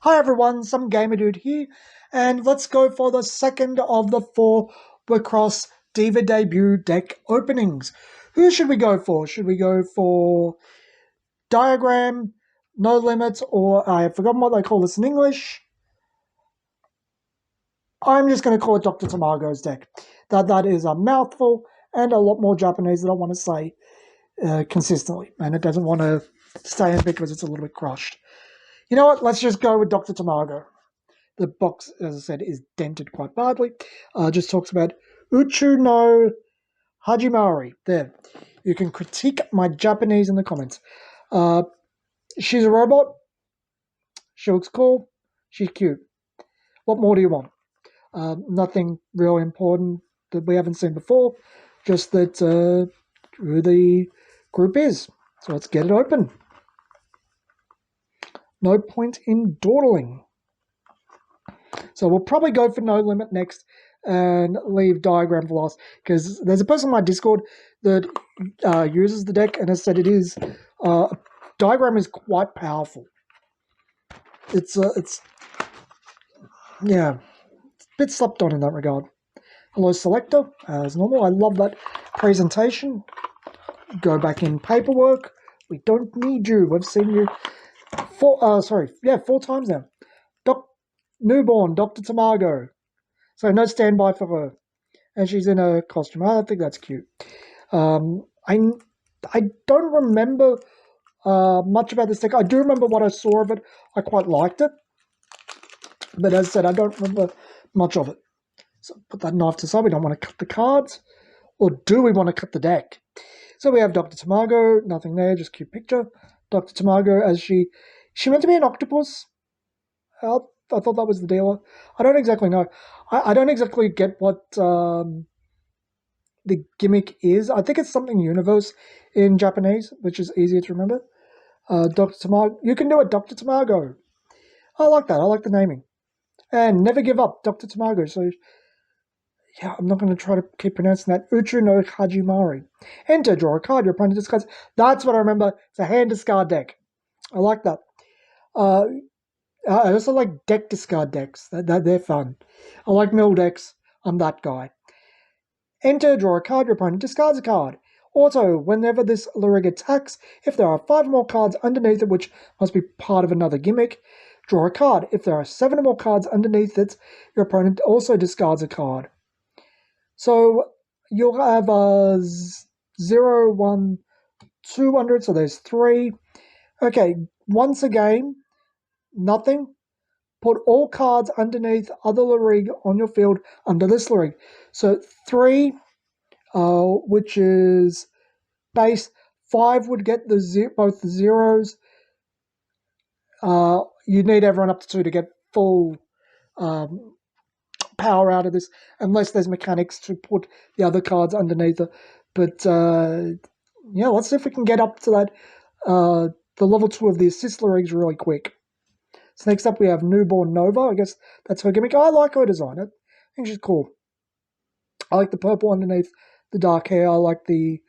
Hi everyone, some gamer dude here, and let's go for the second of the 4 Wixoss Diva debut deck openings. Who should we go for? Should we go for Diagram, No Limits, or I have forgotten what they call this in English. I'm just going to call it Dr. Tamago's deck. That is a mouthful and a lot more Japanese than I want to say consistently, and it doesn't want to stay in because it's a little bit crushed. You know what? Let's just go with Dr. Tamago. The box, as I said, is dented quite badly. Just talks about Uchu no Hajimari. There. You can critique my Japanese in the comments. She's a robot. She looks cool. She's cute. What more do you want? Nothing real important that we haven't seen before. Just that who the group is. So let's get it open. No point in dawdling. So we'll probably go for No Limit next and leave Diagram for last, because there's a person on my Discord that uses the deck and has said Diagram is quite powerful. It's a bit slept on in that regard. Hello Selector, as normal. I love that presentation. Go back in paperwork. We don't need you. We've seen you 4 times now. Newborn, Dr. Tamago. So no standby for her. And she's in a costume. I think that's cute. I don't remember much about this deck. I do remember what I saw of it. I quite liked it. But as I said, I don't remember much of it. So put that knife to the side. We don't want to cut the cards. Or do we want to cut the deck? So we have Dr. Tamago. Nothing there. Just cute picture. Dr. Tamago as she meant to be an octopus. I thought that was the deal. I don't exactly know. I don't exactly get what the gimmick is. I think it's something universe in Japanese, which is easier to remember. Dr. Tamago. You can do it, Dr. Tamago. I like that. I like the naming. And never give up, Dr. Tamago. So, yeah, I'm not going to try to keep pronouncing that. Uchu no Hajimari. Enter, draw a card. Your opponent discards. That's what I remember. It's a hand discard deck. I like that. I also like deck discard decks. They're fun. I like mill decks. I'm that guy. Enter, draw a card, your opponent discards a card. Also, whenever this lyric attacks, if there are 5 more cards underneath it, which must be part of another gimmick, draw a card. If there are 7 or more cards underneath it, your opponent also discards a card. So you'll have 0, 1, 200, so there's 3. Okay, once a game, nothing. Put all cards underneath other lyric on your field under this lyric. So 3, which is base. 5 would get both the zeros. You need everyone up to 2 to get full power out of this, unless there's mechanics to put the other cards underneath it. But yeah, let's see if we can get up to that. The level 2 of the assist lyrics really quick. So next up we have Newborn Nova. I guess that's her gimmick. I like her design. I think she's cool. I like the purple underneath the dark hair. I like the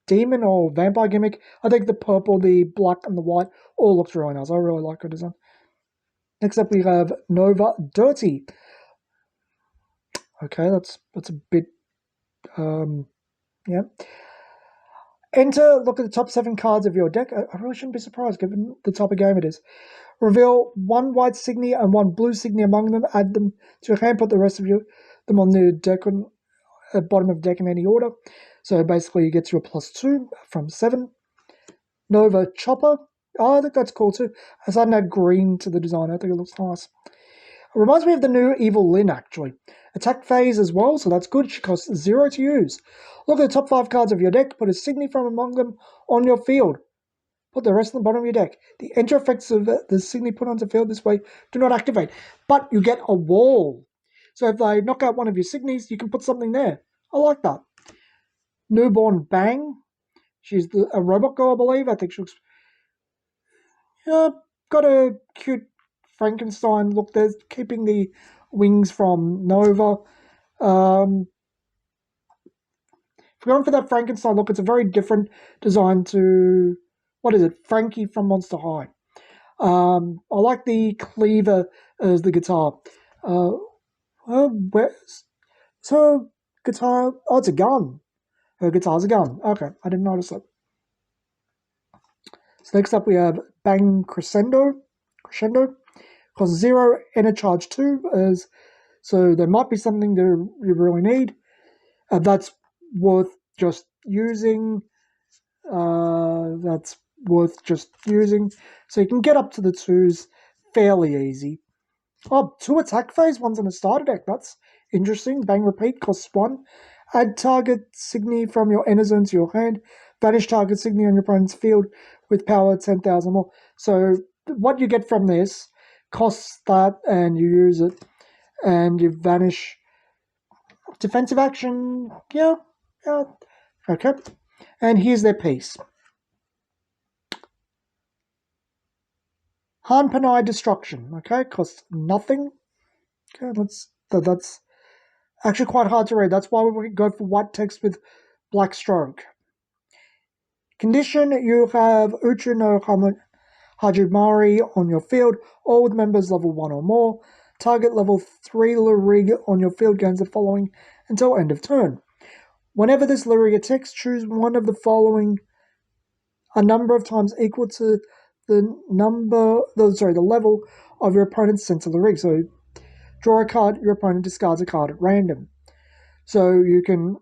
demon or vampire gimmick. I think the purple, the black, and the white all looks really nice. I really like her design. Next up we have Nova Dirty. Okay, that's a bit yeah. Enter, look at the top 7 cards of your deck. I really shouldn't be surprised given the type of game it is. Reveal 1 white Signy and 1 blue Signy among them. Add them to your hand. Put the rest of them on the deck bottom of the deck in any order. So basically you get your +2 from 7. Nova Chopper. Oh, I think that's cool too. I suddenly add green to the design. I think it looks nice. It reminds me of the new Evil Lyn, actually. Attack phase as well, so that's good. She costs 0 to use. Look at the top 5 cards of your deck. Put a Signy from among them on your field. Put the rest on the bottom of your deck. The enter effects of the Signy put onto the field this way do not activate. But you get a wall. So if they knock out one of your Signys, you can put something there. I like that. Newborn Bang. She's a robot girl, I believe. I think she looks... got a cute Frankenstein look there, keeping the wings from Nova. If we're going for that Frankenstein look, it's a very different design to... What is it? Frankie from Monster High. I like the cleaver as the guitar. So guitar? Oh, it's a gun. Her guitar's a gun. Okay, I didn't notice that. So next up we have Bang Crescendo. Costs 0, inner charge 2. So there might be something that you really need. That's worth just using. That's worth just using. So you can get up to the 2s fairly easy. Oh, 2 attack phase, one's in a starter deck. That's interesting. Bang Repeat costs 1. Add target Signy from your inner zone to your hand. Banish target Signy on your opponent's field with power 10,000 more. So what you get from this costs that, and you use it, and you vanish. Defensive action, yeah, okay. And here's their piece. Hanpanai Destruction, okay, costs nothing. Okay, that's actually quite hard to read. That's why we go for white text with black stroke. Condition, you have Uchu no Hajimari on your field, all with members level 1 or more. Target level 3 Lurig on your field gains the following until end of turn. Whenever this Lurig attacks, choose one of the following a number of times equal to the level of your opponent's center Lurig. So draw a card, your opponent discards a card at random. So you can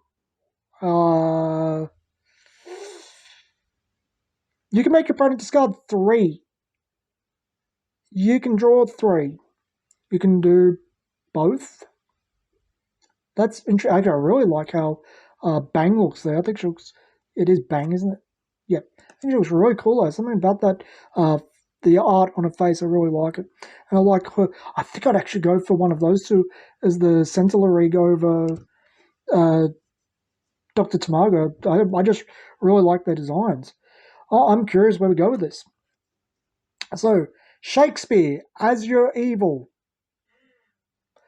make your opponent discard 3. You can draw 3. You can do both. That's interesting. I really like how Bang looks there. I think it is Bang, isn't it? Yeah. I think it looks really cool. There's something about that. The art on her face, I really like it. And I like her. I think I'd actually go for one of those two as the Centauri over Dr. Tamago. I just really like their designs. I'm curious where we go with this. So, Shakespeare, as your evil.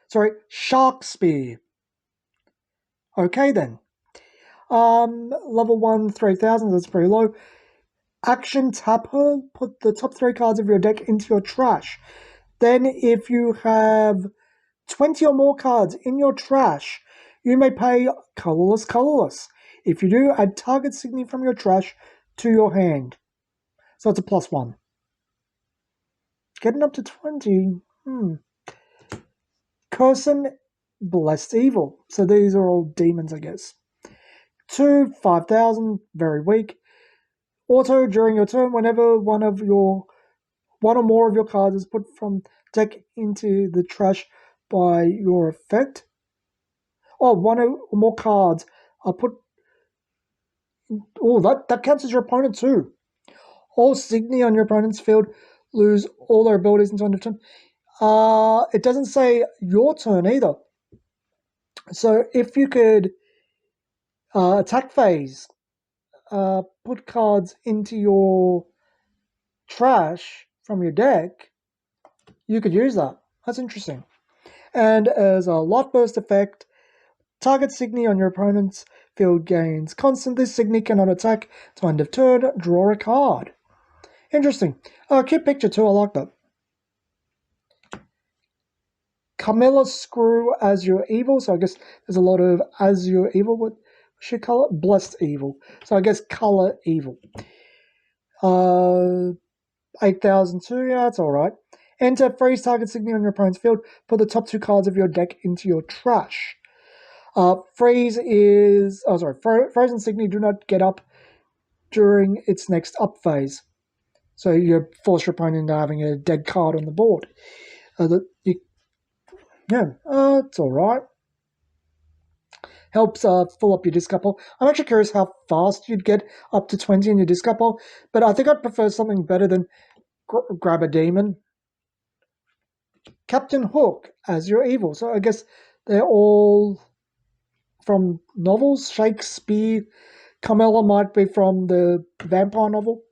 Sorry, Sharkspear. Okay then. Level 1, 3,000, that's pretty low. Action, tap her, put the top 3 cards of your deck into your trash. Then if you have 20 or more cards in your trash, you may pay colorless. If you do, add target Signy from your trash to your hand. So it's a +1. Getting up to 20. Curson, Blessed Evil. So these are all demons, I guess. 2, 5,000, very weak. Auto, during your turn, whenever one or more of your cards is put from deck into the trash by your effect. Oh, one or more cards are put. Oh, that counts as your opponent too. All Signy on your opponent's field lose all their abilities until end of turn. It doesn't say your turn either. So if you could attack phase, put cards into your trash from your deck, you could use that. That's interesting. And as a light burst effect, target Signy on your opponent's field gains constant. This Signy cannot attack to end of turn. Draw a card. Interesting. Cute picture too. I like that. Camilla Screw as your evil. So I guess there's a lot of as your evil. What should color? Blessed evil. So I guess color evil. 8,002. Yeah, that's all right. Enter, freeze target Signy on your opponent's field. Put the top 2 cards of your deck into your trash. Freeze is... Oh, sorry. Frozen Signy do not get up during its next up phase. So you force your opponent into having a dead card on the board. It's all right. Helps fill up your discard pile. I'm actually curious how fast you'd get up to 20 in your discard pile, but I think I'd prefer something better than grab a demon. Captain Hook as your evil. So I guess they're all from novels. Shakespeare. Carmela might be from the vampire novel.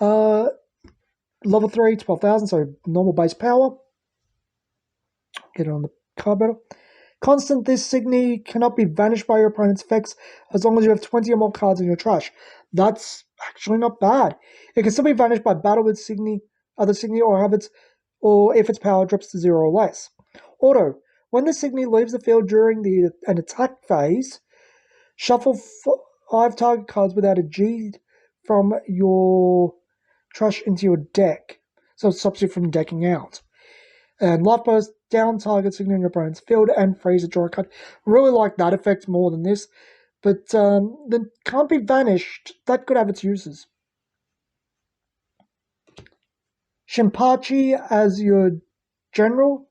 Level 3, 12,000, so normal base power. Get it on the card better. Constant, this Signy cannot be vanished by your opponent's effects as long as you have 20 or more cards in your trash. That's actually not bad. It can still be vanished by battle with Signy other Signy or habits, or if its power drops to 0 or less. Auto. When the Signy leaves the field during an attack phase, shuffle 5 target cards without a G from your trash into your deck. So it stops you from decking out. And Life Burst, down target Signy on your opponent's field and freeze a draw a card. Really like that effect more than this. But the Can't Be Vanished, that could have its uses. Shinpachi as your general.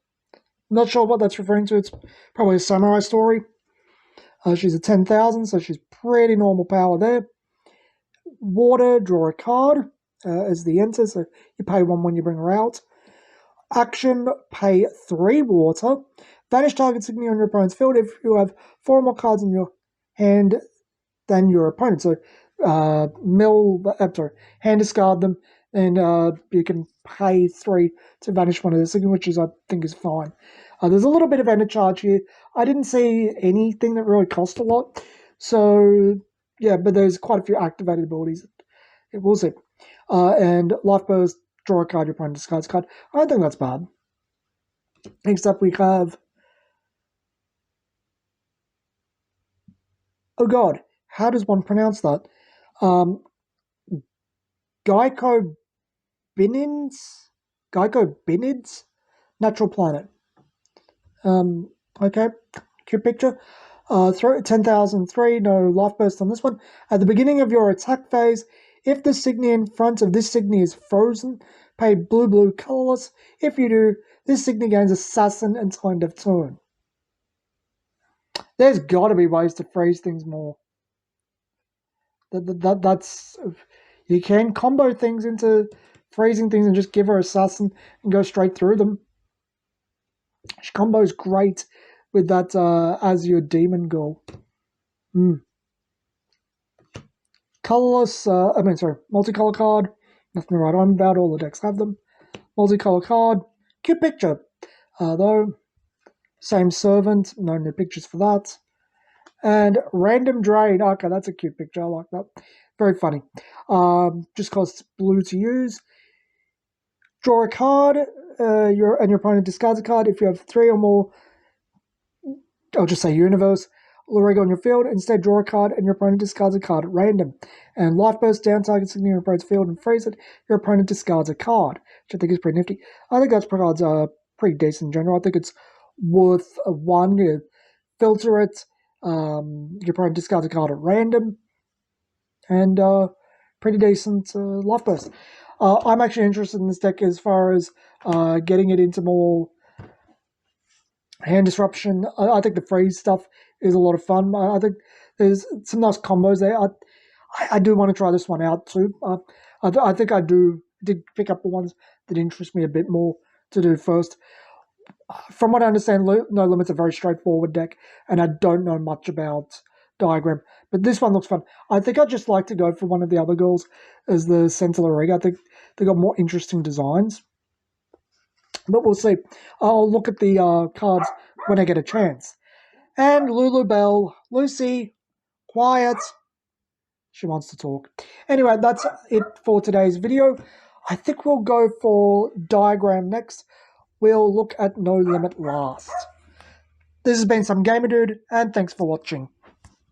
Not sure what that's referring to. It's probably a samurai story. She's a 10,000, so she's pretty normal power there. Water, draw a card as the enter, so you pay 1 when you bring her out. Action, pay 3 water. Vanish target Signy on your opponent's field if you have 4 more cards in your hand than your opponent. So, hand discard them, and you can pay 3 to vanish one of the Signy, which I think is fine. There's a little bit of ender charge here. I didn't see anything that really cost a lot. So, yeah, but there's quite a few activated abilities. We'll see. And Life Burst, draw a card, your opponent discards a card. I don't think that's bad. Next up we have... Oh god, how does one pronounce that? Geico Binids? Natural Planet. Okay, cute picture. 10,003, no life burst on this one. At the beginning of your attack phase, if the Signy in front of this Signy is frozen, pay blue colorless. If you do, this Signy gains Assassin until end of turn. There's got to be ways to freeze things more. That's... You can combo things into freezing things and just give her Assassin and go straight through them. She combos great with that as your demon girl. Colorless, multicolor card. Nothing to write on about, all the decks have them. Multicolor card. Cute picture. Though, same servant, no new pictures for that. And Random Drain. Okay, that's a cute picture, I like that. Very funny. Just costs blue to use. Draw a card, your opponent discards a card. If you have 3 or more, I'll just say Universe, Lorego on your field, instead draw a card and your opponent discards a card at random. And Life Burst, down target Signy on your opponent's field and freeze it, your opponent discards a card, which I think is pretty nifty. I think that card's pretty decent in general. I think it's worth a 1. You filter it, your opponent discards a card at random, and pretty decent Life Burst. I'm actually interested in this deck as far as getting it into more hand disruption. I think the freeze stuff is a lot of fun. I think there's some nice combos there. I do want to try this one out too. I think I did pick up the ones that interest me a bit more to do first. From what I understand, No Limit's a very straightforward deck, and I don't know much about Diagram, but this one looks fun. I think I'd just like to go for one of the other girls as the Sentinel Rig. I think they got more interesting designs, but we'll see. I'll look at the cards when I get a chance. And Lulu Bell, Lucy, quiet. She wants to talk. Anyway, that's it for today's video. I think we'll go for Diagram next. We'll look at No Limit last. This has been Some Gamer Dude, and thanks for watching.